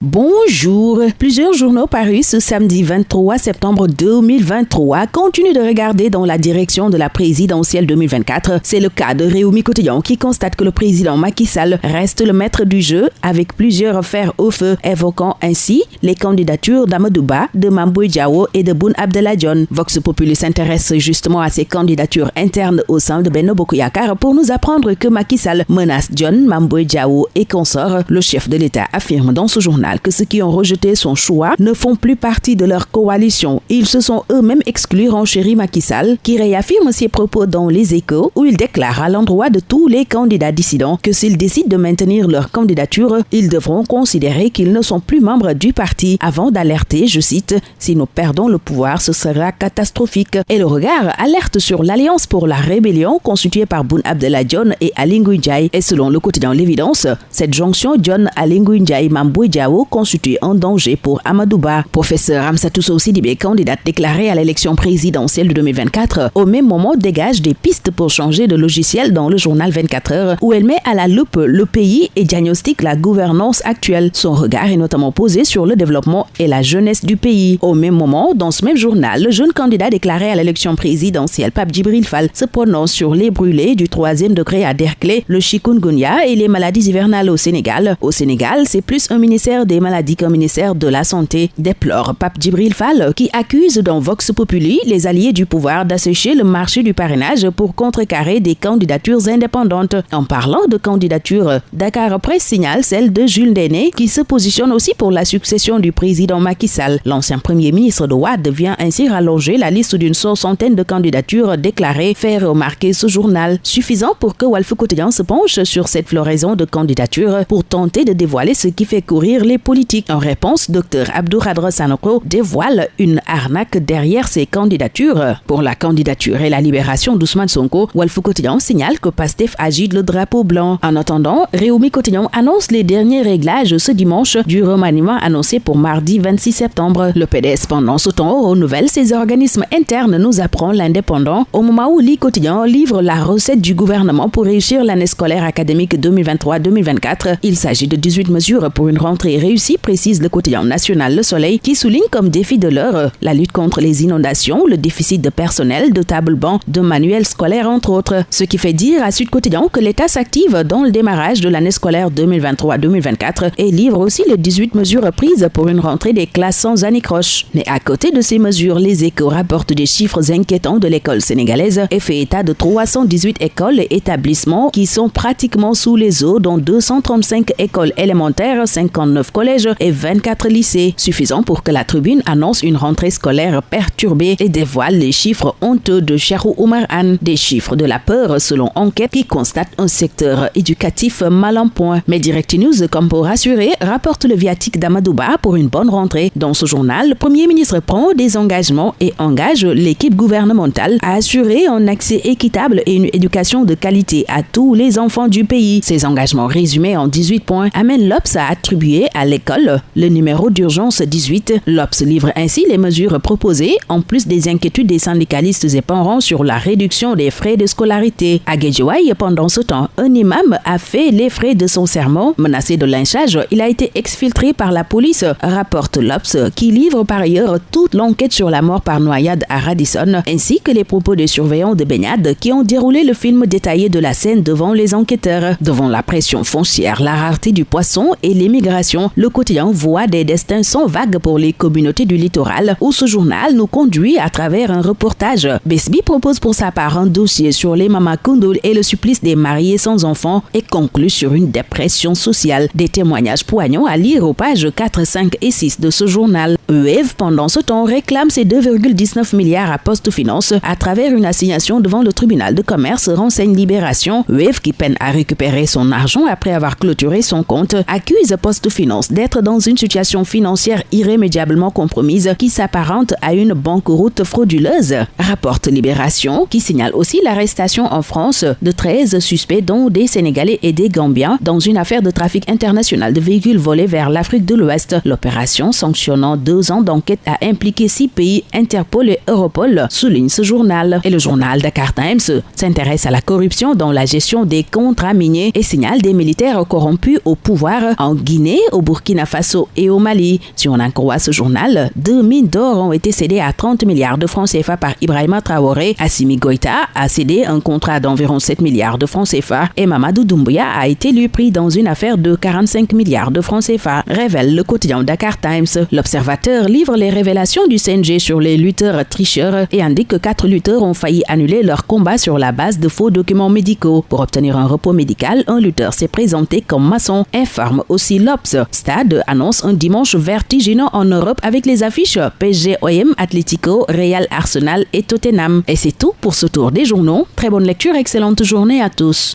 Bonjour. Plusieurs journaux parus ce samedi 23 septembre 2023 continuent de regarder dans la direction de la présidentielle 2024. C'est le cas de Réumi Quotidien qui constate que le président Macky Sall reste le maître du jeu avec plusieurs fers au feu, évoquant ainsi les candidatures d'Amadou Ba, de Mame Boye Diao et de Boun Abdallah Dionne. Vox Populi s'intéresse justement à ces candidatures internes au sein de Benno Bokk Yakaar pour nous apprendre que Macky Sall menace Dionne, Mame Boye Diao et consorts. Le chef de l'État affirme dans ce journal que ceux qui ont rejeté son choix ne font plus partie de leur coalition. Ils se sont eux-mêmes exclus, renchérit Macky Sall, qui réaffirme ses propos dans Les Échos, où il déclare à l'endroit de tous les candidats dissidents que s'ils décident de maintenir leur candidature, ils devront considérer qu'ils ne sont plus membres du parti, avant d'alerter, je cite, « Si nous perdons le pouvoir, ce sera catastrophique ». Et le regard alerte sur l'Alliance pour la rébellion constituée par Boun Abdallah Dionne et Aly Ngouille Ndiaye. Et selon le quotidien L'Évidence, cette jonction Dionne-Aly Ngouille Ndiaye Mame Boye Diao constitue un danger pour Amadou Ba. Professeur Amsatou Sow Sidibé, candidate déclarée à l'élection présidentielle de 2024, au même moment dégage des pistes pour changer de logiciel dans le journal 24 heures, où elle met à la loupe le pays et diagnostique la gouvernance actuelle. Son regard est notamment posé sur le développement et la jeunesse du pays. Au même moment, dans ce même journal, le jeune candidat déclaré à l'élection présidentielle, Pape Djibril Fall, se prononce sur les brûlés du 3e degré à Derklé, le chikungunya et les maladies hivernales au Sénégal. Au Sénégal, c'est plus un ministère des maladies qu'un ministère de la Santé, déplore Pape Djibril Fall, qui accuse dans Vox Populi les alliés du pouvoir d'assécher le marché du parrainage pour contrecarrer des candidatures indépendantes. En parlant de candidature, Dakar Presse signale celle de Jules Ndéné, qui se positionne aussi pour la succession du président Macky Sall. L'ancien premier ministre de Wade vient ainsi rallonger la liste d'une soixantaine de candidatures déclarées, fait remarquer ce journal, suffisant pour que Walf Quotidien se penche sur cette floraison de candidatures pour tenter de dévoiler ce qui fait courir les politiques. En réponse, Dr Abdou Khadre Sanokho dévoile une arnaque derrière ces candidatures. Pour la candidature et la libération d'Ousmane Sonko, Walf Quotidien signale que Pastef agite le drapeau blanc. En attendant, Réumi Quotidien annonce les derniers réglages ce dimanche du remaniement annoncé pour mardi 26 septembre. Le PDS, pendant ce temps, renouvelle ses organismes internes, nous apprend l'Indépendant, au moment où Quotidien livre la recette du gouvernement pour réussir l'année scolaire académique 2023-2024. Il s'agit de 18 mesures pour une rentrée réussie, précise le quotidien national Le Soleil, qui souligne comme défi de l'heure la lutte contre les inondations, le déficit de personnel, de tables-bancs, de manuels scolaires entre autres. Ce qui fait dire à Sud Quotidien que l'État s'active dans le démarrage de l'année scolaire 2023-2024 et livre aussi les 18 mesures prises pour une rentrée des classes sans anicroche. Mais à côté de ces mesures, Les Échos rapportent des chiffres inquiétants de l'école sénégalaise et fait état de 318 écoles et établissements qui sont pratiquement sous les eaux, dont 235 écoles élémentaires, 59 collèges et 24 lycées, suffisant pour que la Tribune annonce une rentrée scolaire perturbée et dévoile les chiffres honteux de Cheikhou Oumar Anne, des chiffres de la peur selon enquête qui constate un secteur éducatif mal en point. Mais Direct News, comme pour rassurer, rapporte le viatique d'Amadou Ba pour une bonne rentrée. Dans ce journal, le Premier ministre prend des engagements et engage l'équipe gouvernementale à assurer un accès équitable et une éducation de qualité à tous les enfants du pays. Ces engagements résumés en 18 points amènent l'Obs à attribuer à l'école le numéro d'urgence 18. L'Obs livre ainsi les mesures proposées, en plus des inquiétudes des syndicalistes et parents sur la réduction des frais de scolarité. À Guédiawaye, pendant ce temps, un imam a fait les frais de son sermon. Menacé de lynchage, il a été exfiltré par la police, rapporte l'Obs, qui livre par ailleurs toute l'enquête sur la mort par noyade à Radisson, ainsi que les propos des surveillants de baignade qui ont déroulé le film détaillé de la scène devant les enquêteurs. Devant la pression foncière, la rareté du poisson et l'immigration, le quotidien voit des destins sans vague pour les communautés du littoral, où ce journal nous conduit à travers un reportage. Besbi propose pour sa part un dossier sur les Mama Koundoul et le supplice des mariés sans enfants et conclut sur une dépression sociale. Des témoignages poignants à lire aux pages 4, 5 et 6 de ce journal. EF, pendant ce temps, réclame ses 2,19 milliards à Poste Finance à travers une assignation devant le tribunal de commerce, renseigne Libération. EF, qui peine à récupérer son argent après avoir clôturé son compte, accuse Poste Finance d'être dans une situation financière irrémédiablement compromise qui s'apparente à une banqueroute frauduleuse, rapporte Libération, qui signale aussi l'arrestation en France de 13 suspects dont des Sénégalais et des Gambiens dans une affaire de trafic international de véhicules volés vers l'Afrique de l'Ouest. L'opération, sanctionnant 2 ans d'enquête, a impliqué 6 pays, Interpol et Europol, souligne ce journal. Et le journal Dakar Times s'intéresse à la corruption dans la gestion des contrats miniers et signale des militaires corrompus au pouvoir en Guinée, au Burkina Faso et au Mali. Si on en croit ce journal, 2 mines d'or ont été cédées à 30 milliards de francs CFA par Ibrahima Traoré. Assimi Goïta a cédé un contrat d'environ 7 milliards de francs CFA et Mamadou Doumbouya a été lui pris dans une affaire de 45 milliards de francs CFA, révèle le quotidien Dakar Times. L'Observateur livre les révélations du CNG sur les lutteurs tricheurs et indique que 4 lutteurs ont failli annuler leur combat sur la base de faux documents médicaux. Pour obtenir un repos médical, un lutteur s'est présenté comme maçon, informe aussi l'Obs. Stade annonce un dimanche vertigineux en Europe avec les affiches PSG OM, Atlético, Real Arsenal et Tottenham. Et c'est tout pour ce tour des journaux. Très bonne lecture, excellente journée à tous.